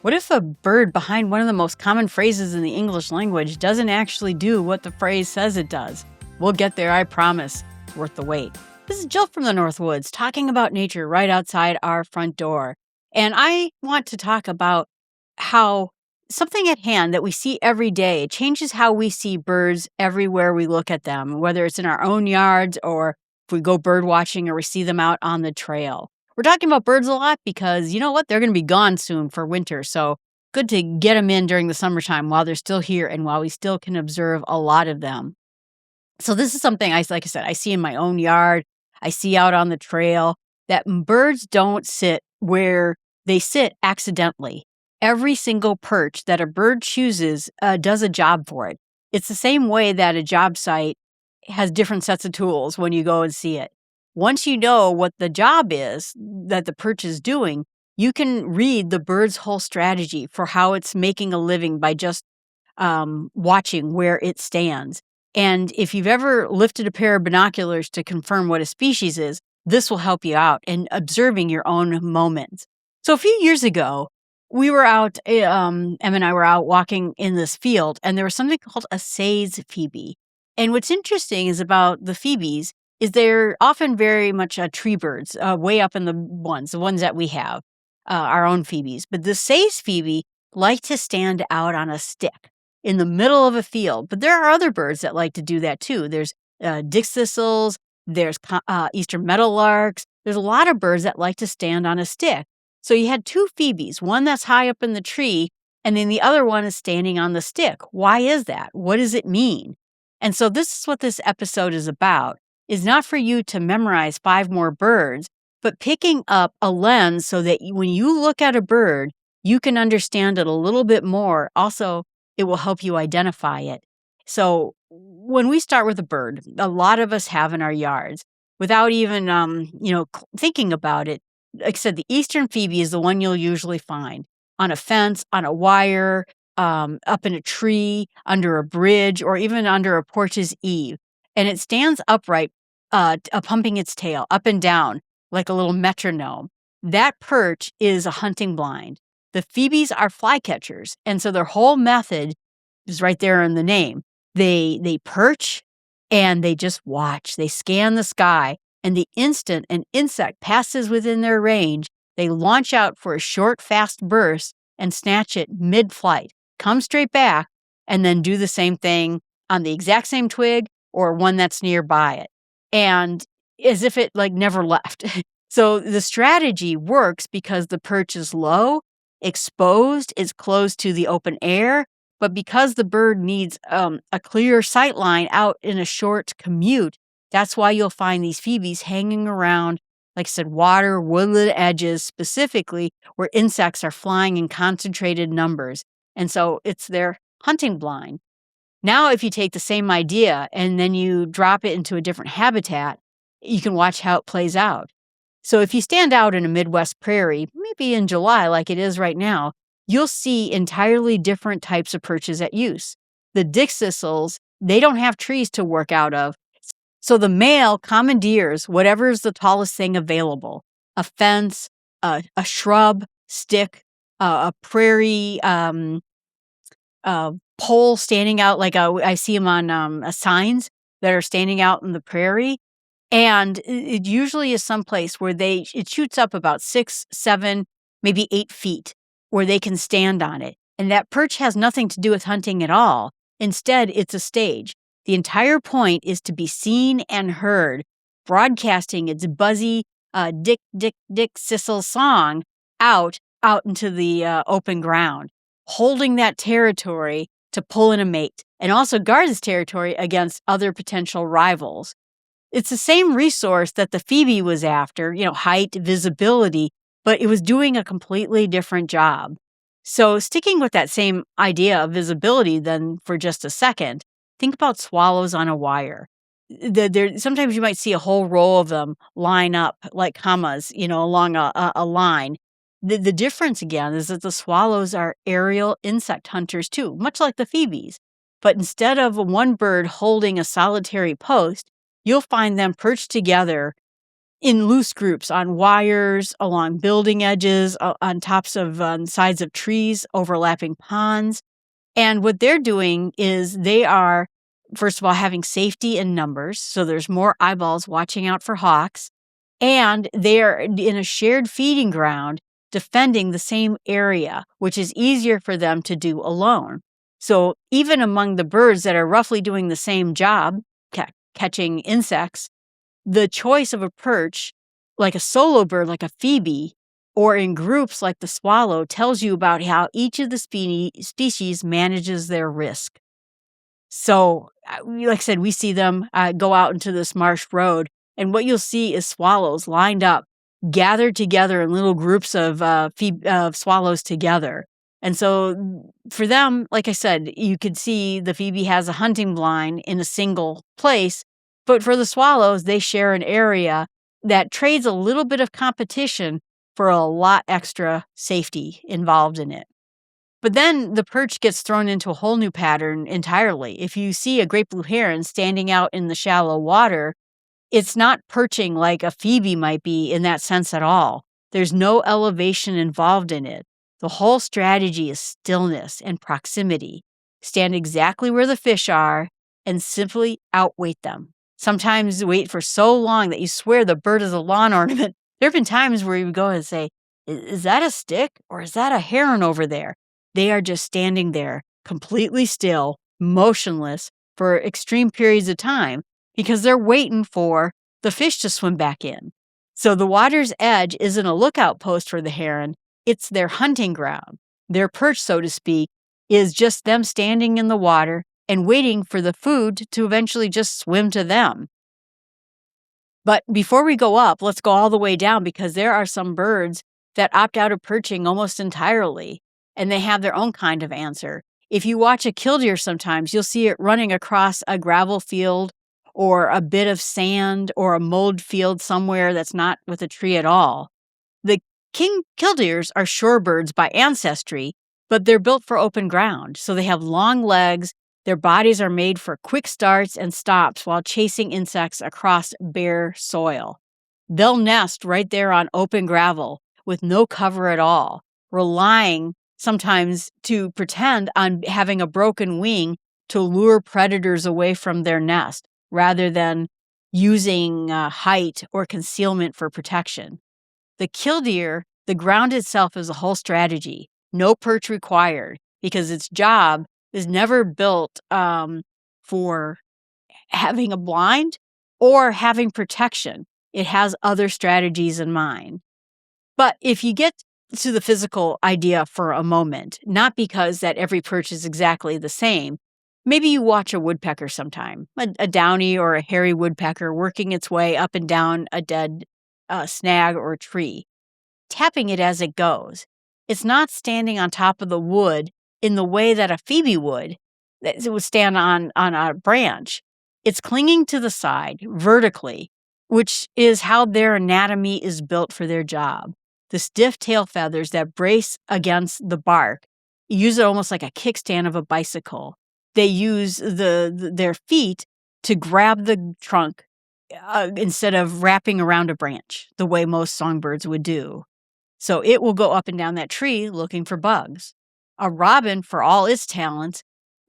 What if a bird behind one of the most common phrases in the English language doesn't actually do what the phrase says it does? We'll get there, I promise. It's worth the wait. This is Jill from the North Woods talking about nature right outside our front door. And I want to talk about how something at hand that we see every day changes how we see birds everywhere we look at them, whether it's in our own yards or if we go bird watching or we see them out on the trail. We're talking about birds a lot because, you know what, they're going to be gone soon for winter. So good to get them in during the summertime while they're still here and while we still can observe a lot of them. So this is something, like I said, I see in my own yard. I see out on the trail that birds don't sit where they sit accidentally. Every single perch that a bird chooses does a job for it. It's the same way that a job site has different sets of tools when you go and see it. Once you know what the job is that the perch is doing, you can read the bird's whole strategy for how it's making a living by just watching where it stands. And if you've ever lifted a pair of binoculars to confirm what a species is, this will help you out in observing your own moments. So a few years ago, we were out, Em and I were out walking in this field, and there was something called a saiz phoebe. And what's interesting is about the phoebes is they're often very much tree birds, way up in the ones that we have, our own phoebes. But the saiz phoebe like to stand out on a stick in the middle of a field. But there are other birds that like to do that too. There's Dickcissels, there's Eastern meadowlarks. There's a lot of birds that like to stand on a stick. So you had two phoebes, one that's high up in the tree, and then the other one is standing on the stick. Why is that? What does it mean? And so this is what this episode is about. Is not for you to memorize 5 more birds, but picking up a lens so that when you look at a bird, you can understand it a little bit more. Also, it will help you identify it. So when we start with a bird, a lot of us have in our yards, without even thinking about it. Like I said, the Eastern Phoebe is the one you'll usually find on a fence, on a wire, up in a tree, under a bridge, or even under a porch's eave. And it stands upright, pumping its tail up and down like a little metronome. That perch is a hunting blind. The phoebes are flycatchers, and so their whole method is right there in the name. They perch and they just watch. They scan the sky, and the instant an insect passes within their range, they launch out for a short, fast burst and snatch it mid-flight, come straight back, and then do the same thing on the exact same twig or one that's nearby it. And as if it never left. So the strategy works because the perch is low, exposed, is close to the open air, but because the bird needs a clear sight line out in a short commute, that's why you'll find these phoebes hanging around, like I said, water, woodland edges, specifically where insects are flying in concentrated numbers. And so it's their hunting blind. Now, if you take the same idea and then you drop it into a different habitat, you can watch how it plays out. So if you stand out in a Midwest prairie, maybe in July like it is right now, you'll see entirely different types of perches at use. The Dickcissels, they don't have trees to work out of. So the male commandeers whatever's the tallest thing available, a fence, a shrub, stick, a prairie, pole standing out I see them on signs that are standing out in the prairie. And it usually is someplace where it shoots up about 6, 7, maybe 8 feet where they can stand on it. And that perch has nothing to do with hunting at all. Instead, it's a stage. The entire point is to be seen and heard, broadcasting its buzzy Dickcissel song out into the open ground, holding that territory to pull in a mate, and also guard this territory against other potential rivals. It's the same resource that the phoebe was after, height, visibility, but it was doing a completely different job. So sticking with that same idea of visibility then for just a second, think about swallows on a wire. Sometimes you might see a whole row of them line up like commas, along a line. The difference, again, is that the swallows are aerial insect hunters too, much like the phoebes. But instead of one bird holding a solitary post, you'll find them perched together in loose groups on wires, along building edges, on tops of sides of trees, overlapping ponds. And what they're doing is they are, first of all, having safety in numbers. So there's more eyeballs watching out for hawks. And they are in a shared feeding ground, defending the same area, which is easier for them to do alone. So even among the birds that are roughly doing the same job, catching insects, the choice of a perch, like a solo bird, like a phoebe, or in groups like the swallow, tells you about how each of the species manages their risk. So, like I said, we see them go out into this marsh road, and what you'll see is swallows lined up, gathered together in little groups of swallows together. And so for them, like I said, you could see the phoebe has a hunting blind in a single place, but for the swallows, they share an area that trades a little bit of competition for a lot extra safety involved in it. But then the perch gets thrown into a whole new pattern entirely. If you see a great blue heron standing out in the shallow water, it's not perching like a phoebe might be in that sense at all. There's no elevation involved in it. The whole strategy is stillness and proximity. Stand exactly where the fish are and simply outweight them. Sometimes wait for so long that you swear the bird is a lawn ornament. There have been times where you would go and say, is that a stick or is that a heron over there? They are just standing there, completely still, motionless for extreme periods of time because they're waiting for the fish to swim back in. So the water's edge isn't a lookout post for the heron, it's their hunting ground. Their perch, so to speak, is just them standing in the water and waiting for the food to eventually just swim to them. But before we go up, let's go all the way down because there are some birds that opt out of perching almost entirely, and they have their own kind of answer. If you watch a killdeer sometimes, you'll see it running across a gravel field or a bit of sand or a mowed field somewhere that's not with a tree at all. The king killdeers are shorebirds by ancestry, but they're built for open ground. So they have long legs. Their bodies are made for quick starts and stops while chasing insects across bare soil. They'll nest right there on open gravel with no cover at all, relying sometimes to pretend on having a broken wing to lure predators away from their nest rather than using height or concealment for protection. The killdeer, the ground itself is a whole strategy, no perch required, because its job is never built for having a blind or having protection. It has other strategies in mind. But if you get to the physical idea for a moment, not because that every perch is exactly the same, maybe you watch a woodpecker sometime, a downy or a hairy woodpecker working its way up and down a dead snag or a tree, tapping it as it goes. It's not standing on top of the wood in the way that a phoebe would. It would stand on a branch. It's clinging to the side vertically, which is how their anatomy is built for their job. The stiff tail feathers that brace against the bark use it almost like a kickstand of a bicycle. They use their feet to grab the trunk instead of wrapping around a branch the way most songbirds would do. So it will go up and down that tree looking for bugs. A robin, for all its talents,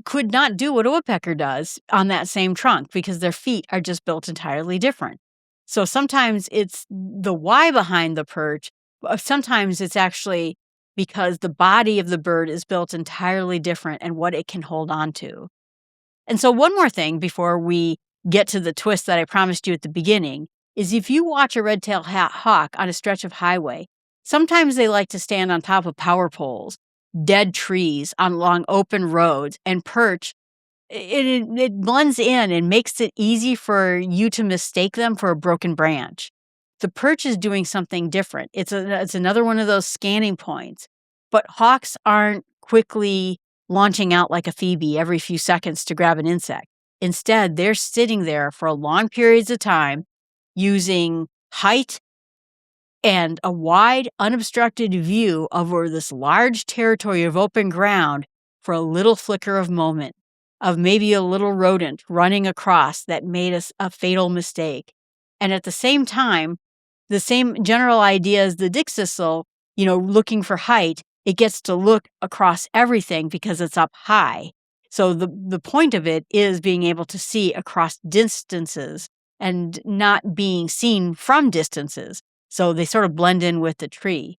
could not do what a woodpecker does on that same trunk because their feet are just built entirely different. So sometimes it's the why behind the perch. Sometimes it's actually because the body of the bird is built entirely different and what it can hold on to. And so one more thing before we get to the twist that I promised you at the beginning is if you watch a red-tailed hawk on a stretch of highway, sometimes they like to stand on top of power poles, dead trees along open roads, and perch. It blends in and makes it easy for you to mistake them for a broken branch. The perch is doing something different. It's another one of those scanning points. But hawks aren't quickly launching out like a phoebe every few seconds to grab an insect. Instead, they're sitting there for long periods of time using height and a wide, unobstructed view over this large territory of open ground for a little flicker of moment, of maybe a little rodent running across that made us a fatal mistake. And at the same time, the same general idea as the Dickcissel, looking for height. It gets to look across everything because it's up high. So the point of it is being able to see across distances and not being seen from distances. So they sort of blend in with the tree.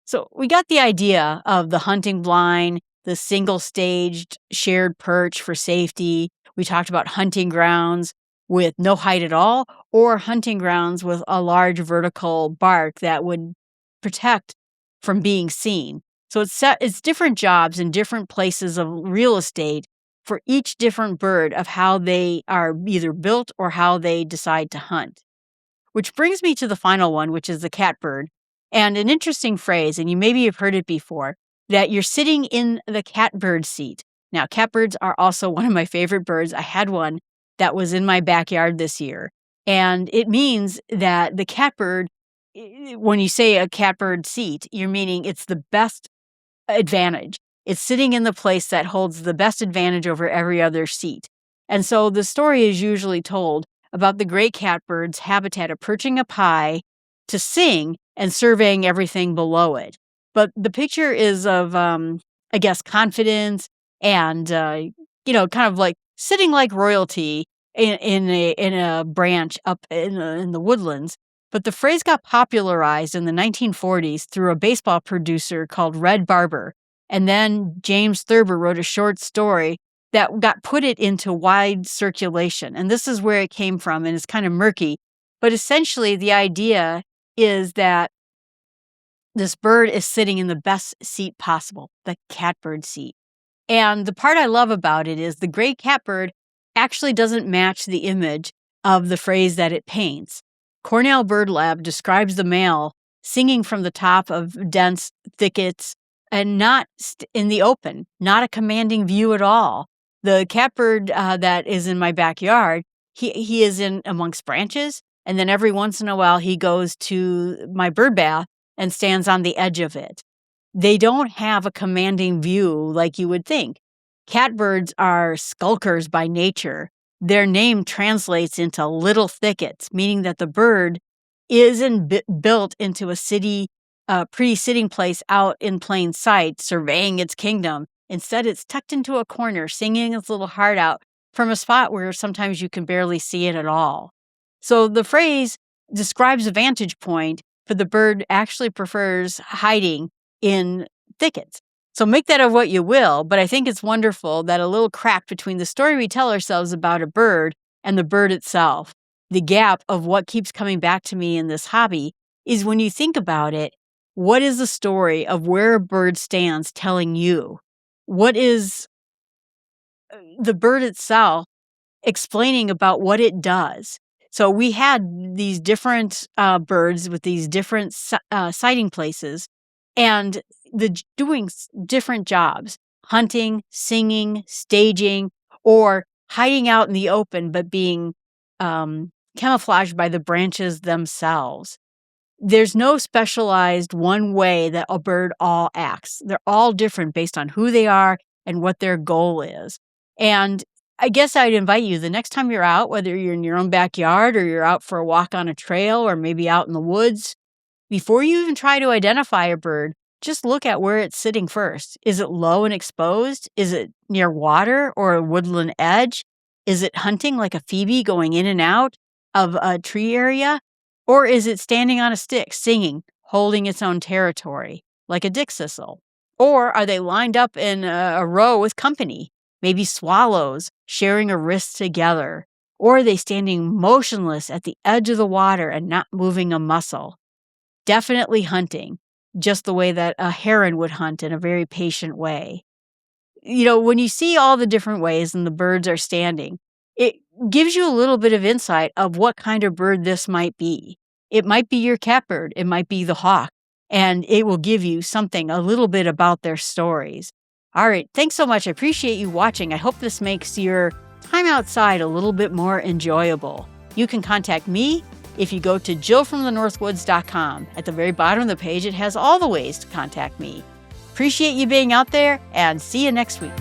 So we got the idea of the hunting blind, the single-staged shared perch for safety. We talked about hunting grounds with no height at all, or hunting grounds with a large vertical bark that would protect from being seen. So it's different jobs in different places of real estate for each different bird of how they are either built or how they decide to hunt. Which brings me to the final one, which is the catbird. And an interesting phrase, and you maybe have heard it before, that you're sitting in the catbird seat. Now, catbirds are also one of my favorite birds. I had one that was in my backyard this year. And it means that the catbird, when you say a catbird seat, you're meaning it's the best advantage. It's sitting in the place that holds the best advantage over every other seat. And so the story is usually told about the great catbird's habitat of perching up high to sing and surveying everything below it. But the picture is of, confidence and, kind of like sitting like royalty in a branch up in the woodlands. But the phrase got popularized in the 1940s through a baseball producer called Red Barber. And then James Thurber wrote a short story that got put it into wide circulation. And this is where it came from, and it's kind of murky. But essentially, the idea is that this bird is sitting in the best seat possible, the catbird seat. And the part I love about it is the great catbird actually doesn't match the image of the phrase that it paints. Cornell Bird Lab describes the male singing from the top of dense thickets and not in the open, not a commanding view at all. The catbird that is in my backyard, he is in amongst branches, and then every once in a while he goes to my bird bath and stands on the edge of it. They don't have a commanding view like you would think. Catbirds are skulkers by nature. Their name translates into little thickets, meaning that the bird isn't built into a pretty sitting place out in plain sight, surveying its kingdom. Instead, it's tucked into a corner, singing its little heart out from a spot where sometimes you can barely see it at all. So the phrase describes a vantage point, but the bird actually prefers hiding in thickets. So make that of what you will, but I think it's wonderful that a little crack between the story we tell ourselves about a bird and the bird itself, the gap of what keeps coming back to me in this hobby, is when you think about it, what is the story of where a bird stands telling you? What is the bird itself explaining about what it does? So we had these different birds with these different sighting places and doing different jobs, hunting, singing, staging, or hiding out in the open, but being camouflaged by the branches themselves. There's no specialized one way that a bird all acts. They're all different based on who they are and what their goal is. And I guess I'd invite you the next time you're out, whether you're in your own backyard or you're out for a walk on a trail or maybe out in the woods, before you even try to identify a bird, just look at where it's sitting first. Is it low and exposed? Is it near water or a woodland edge? Is it hunting like a phoebe going in and out of a tree area? Or is it standing on a stick, singing, holding its own territory, like a Dickcissel? Or are they lined up in a row with company, maybe swallows, sharing a wrist together? Or are they standing motionless at the edge of the water and not moving a muscle? Definitely hunting, just the way that a heron would hunt in a very patient way. When you see all the different ways and the birds are standing, it gives you a little bit of insight of what kind of bird this might be. It might be your catbird, it might be the hawk, and it will give you something, a little bit about their stories. All right, thanks so much. I appreciate you watching. I hope this makes your time outside a little bit more enjoyable. You can contact me if you go to jillfromthenorthwoods.com. At the very bottom of the page, it has all the ways to contact me. Appreciate you being out there, and see you next week.